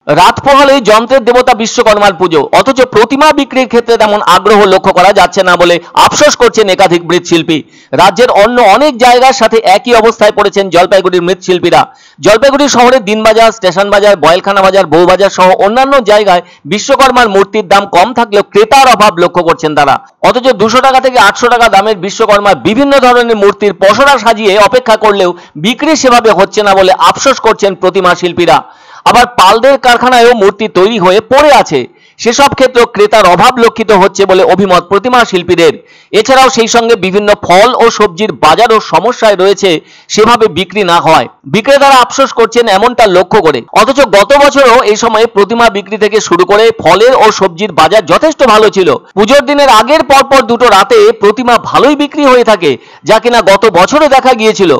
রাত পোহালেই যন্ত্রের দেবতা বিশ্বকর্মার পুজো, অথচ প্রতিমা বিক্রির ক্ষেত্রে তেমন আগ্রহ লক্ষ্য করা যাচ্ছে না বলে আফসোস করছেন একাধিক মৃৎশিল্পী। রাজ্যের অন্য অনেক জায়গার সাথে একই অবস্থায় পড়েছেন জলপাইগুড়ির মৃৎশিল্পীরা। জলপাইগুড়ি শহরের দিনবাজার, স্টেশন বাজার, বয়েলখানা বাজার, বউবাজার সহ অন্যান্য জায়গায় বিশ্বকর্মার মূর্তির দাম কম থাকলেও ক্রেতার অভাব লক্ষ্য করছেন তারা। অথচ 200 টাকা থেকে 800 টাকা দামের বিশ্বকর্মার বিভিন্ন ধরনের মূর্তির পসরা সাজিয়ে অপেক্ষা করলেও বিক্রি সেভাবে হচ্ছে না বলে আফসোস করছেন প্রতিমা শিল্পীরা। আবার পালদের কারখানায়ও মূর্তি তৈরি হয়ে পড়ে আছে, সেসব ক্ষেত্রেও ক্রেতার অভাব লক্ষিত হচ্ছে বলে অভিমত প্রতিমা শিল্পীদের। এছাড়াও সেই সঙ্গে বিভিন্ন ফল ও সবজির বাজারও সমস্যায় রয়েছে, সেভাবে বিক্রি না হয় বিক্রেতারা আফসোস করছেন এমনটা লক্ষ্য করে। অথচ গত বছরও এই সময়ে প্রতিমা বিক্রি থেকে শুরু করে ফলের ও সবজির বাজার যথেষ্ট ভালো ছিল। পুজোর দিনের আগের পরপর দুটো রাতে প্রতিমা ভালোই বিক্রি হয়ে থাকে, যা কিনা গত বছরে দেখা গিয়েছিল।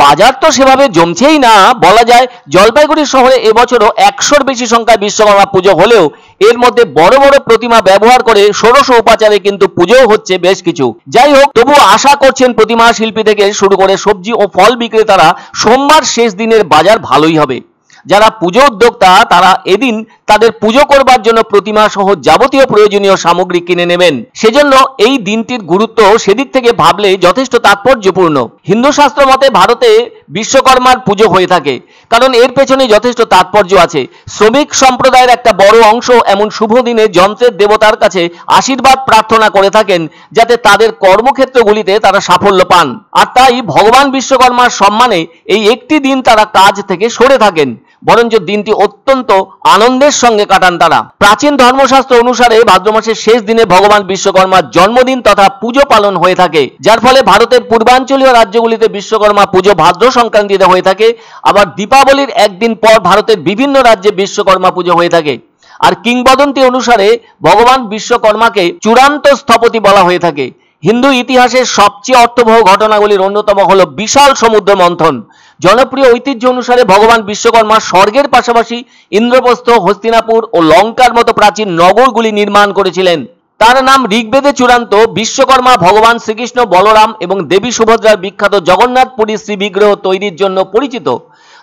বাজার তো সেভাবে জমছেই না বলা যায়। জলপাইগুড়ি শহরে এবছরও 100-র বেশি সংখ্যায় বিশ্বকর্মা পুজো হলেও এর মধ্যে বড় বড় প্রতিমা ব্যবহার করে ষোড়শ উপাচারে কিন্তু পুজো হচ্ছে বেশ কিছু। যাই হোক, তবুও আশা করছেন প্রতিমা শিল্পী থেকে শুরু করে সবজি ও ফল বিক্রেতারা সোমবার শেষ দিনের বাজার ভালোই হবে। যারা পুজো উদ্যোক্তা তারা এদিন তাদের পুজো করবার জন্য প্রতিমা সহ যাবতীয় প্রয়োজনীয় সামগ্রী কিনে নেবেন। সেজন্য এই দিনটির গুরুত্ব সেদিক থেকে ভাবলে যথেষ্ট তাৎপর্যপূর্ণ। হিন্দু শাস্ত্র মতে ভারতে বিশ্বকর্মার পুজো হয়ে থাকে, কারণ এর পেছনে যথেষ্ট তাৎপর্য আছে। শ্রমিক সম্প্রদায়ের একটা বড় অংশ এমন শুভ দিনে যন্ত্রের দেবতার কাছে আশীর্বাদ প্রার্থনা করে থাকেন যাতে তাদের কর্মক্ষেত্রগুলিতে তারা সাফল্য পান। আর তাই ভগবান বিশ্বকর্মার সম্মানে এই একটি দিন তারা কাজ থেকে সরে থাকেন, বরঞ্চ দিনটি অত্যন্ত আনন্দের সঙ্গে কাটান তারা। প্রাচীন ধর্মশাস্ত্র অনুসারে ভাদ্র মাসের শেষ দিনে ভগবান বিশ্বকর্মার জন্মদিন তথা পুজো পালন হয়ে থাকে, যার ফলে ভারতের পূর্বাঞ্চলীয় রাজ্যগুলিতে বিশ্বকর্মা পুজো ভাদ্র সংক্রান্তিতে হয়ে থাকে। আবার দীপাবলির একদিন পর ভারতের বিভিন্ন রাজ্যে বিশ্বকর্মা পুজো হয়ে থাকে। আর কিংবদন্তি অনুসারে ভগবান বিশ্বকর্মাকে চূড়ান্ত স্থপতি বলা হয়ে থাকে। হিন্দু ইতিহাসের সবচেয়ে অর্থবহ ঘটনাগুলির অন্যতম হল বিশাল সমুদ্র মন্থন। জনপ্রিয় ঐতিহ্য অনুসারে ভগবান বিশ্বকর্মা স্বর্গের পাশাপাশি ইন্দ্রপ্রস্থ, হস্তিনাপুর ও লঙ্কার মতো প্রাচীন নগরগুলি নির্মাণ করেছিলেন। তার নাম ঋগ্বেদে চূড়ান্ত। বিশ্বকর্মা ভগবান শ্রীকৃষ্ণ, বলরাম এবং দেবী সুভদ্রার বিখ্যাত জগন্নাথ পুরী শ্রী বিগ্রহ তৈরির জন্য পরিচিত।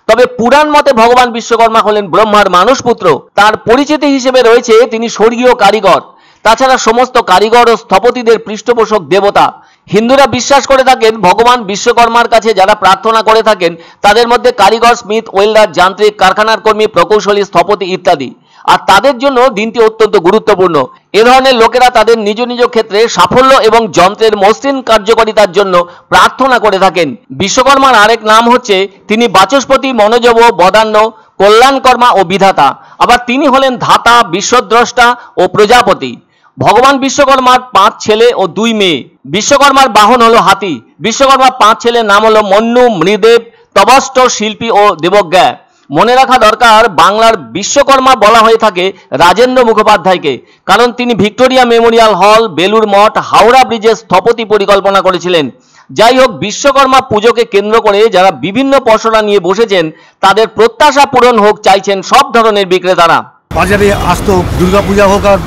তবে পুরাণ মতে ভগবান বিশ্বকর্মা হলেন ব্রহ্মার মানসপুত্র। তার পরিচিতি হিসেবে রয়েছে তিনি স্বর্গীয় কারিগর। তাছাড়া সমস্ত কারিগর ও স্থপতিদের পৃষ্ঠপোষক দেবতা। হিন্দুরা বিশ্বাস করে থাকেন ভগবান বিশ্বকর্মার কাছে যারা প্রার্থনা করে থাকেন তাদের মধ্যে কারিগর, স্মিথ, ওয়েল্ডার, যান্ত্রিক, কারখানার কর্মী, প্রকৌশলী, স্থপতি ইত্যাদি। আর তাদের জন্য দিনটি অত্যন্ত গুরুত্বপূর্ণ। এ ধরনের লোকেরা তাদের নিজ নিজ ক্ষেত্রে সাফল্য এবং যন্ত্রের মসৃণ কার্যকারিতার জন্য প্রার্থনা করে থাকেন। বিশ্বকর্মার আরেক নাম হচ্ছে তিনি বাচস্পতি, মনোজব, বদান্য, কল্যাণকর্মা ও বিধাতা। আবার তিনি হলেন ধাতা, বিশ্বদ্রষ্টা ও প্রজাপতি। ভগবান বিশ্বকর্মার 5 ছেলে ও 2 মেয়ে। বিশ্বকর্মার বাহন হলো হাতি। বিশ্বকর্মার 5 ছেলের নাম হলো মন্নু, মৃদেব, তবষ্ট, শিল্পী ও দেবজ্ঞা। মনে রাখা দরকার, বাংলার বিশ্বকর্মা বলা হয়ে থাকে রাজেন্দ্র মুখোপাধ্যায়কে, কারণ তিনি ভিক্টোরিয়া মেমোরিয়াল হল, বেলুর মঠ, হাওড়া ব্রিজের স্থপতি পরিকল্পনা করেছিলেন। যাই হোক, বিশ্বকর্মা পুজোকে কেন্দ্র করে যারা বিভিন্ন পসরা নিয়ে বসেছেন তাদের প্রত্যাশা পূরণ হোক চাইছেন সব ধরনের বিক্রেতারা। বাজারে আসতো দুর্গা পূজা হোক আর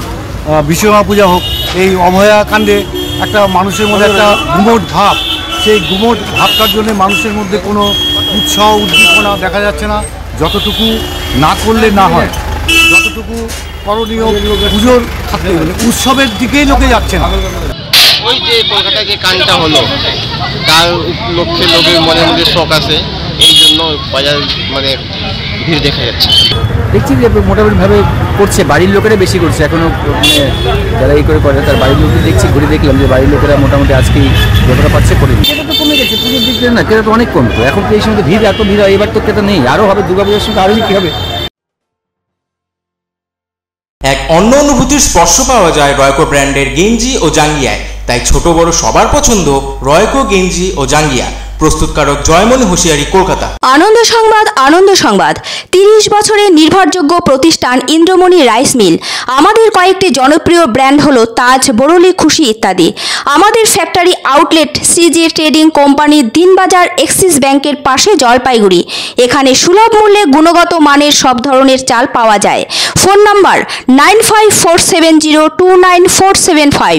বিশ্বকর্মা পূজা হোক, এই অভয়া কাণ্ডে একটা মানুষের মধ্যে একটা গুমোট ভাব, সেই গুমোট ভাবটার জন্য মানুষের মধ্যে কোনো উৎসাহ উদ্দীপনা দেখা যাচ্ছে না। যতটুকু না করলে না হয়, যতটুকু করণীয় পুজোর থাকতে গেলে উৎসবের দিকেই লোকে যাচ্ছে না। ওই যে কলকাতায় যে কাণ্ডটা হলো তার লক্ষ্যে লোকের মনের মধ্যে শখ আছে, এই জন্য বাজার মানে ভিড় দেখা যাচ্ছে। দেখছি যে মোটামুটিভাবে করছে, বাড়ির লোকেরা বেশি করছে এখনও, মানে যারা এই করে তার বাড়ির লোকদের দেখছি, ঘুরে দেখলাম যে বাড়ির লোকেরা মোটামুটি আজকেই যতটা পাচ্ছে করে। ক্রেতা তো কমে গেছে পুজোর দিক দিয়ে, না ক্রেতা তো অনেক কমতো। এখন তো এই সময় ভিড়, এত ভিড় হয়, এবার তো ক্রেতা নেই, আরও হবে দুর্গাপূজার সঙ্গে আরও বিক্রি হবে। এক অন্য অনুভূতির স্পর্শ পাওয়া যায় রয়কো ব্র্যান্ডের গেঞ্জি ও জাঙ্গিয়ায়। তাই ছোট বড় সবার পছন্দ রয়কো গেঞ্জি ও জাঙ্গিয়া। প্রস্তুতকারক জয়মনি হোশিয়ারি, কলকাতা। আনন্দ সংবাদ, আনন্দ সংবাদ। 30 বছরের নির্ভরযোগ্য প্রতিষ্ঠান ইন্দ্রমণি রাইস মিল। আমাদের কয়েকটি জনপ্রিয় ব্র্যান্ড হলো তাজ, বরলি, খুশি ইত্যাদি। আমাদের factory outlet CG trading company, Dinbazar, axis ব্যাংকের পাশে, জলপাইগুড়ি। এখানে সুলভ মূল্যে গুণগত মানের সব ধরনের চাল পাওয়া যায়। Phone number 9547029475।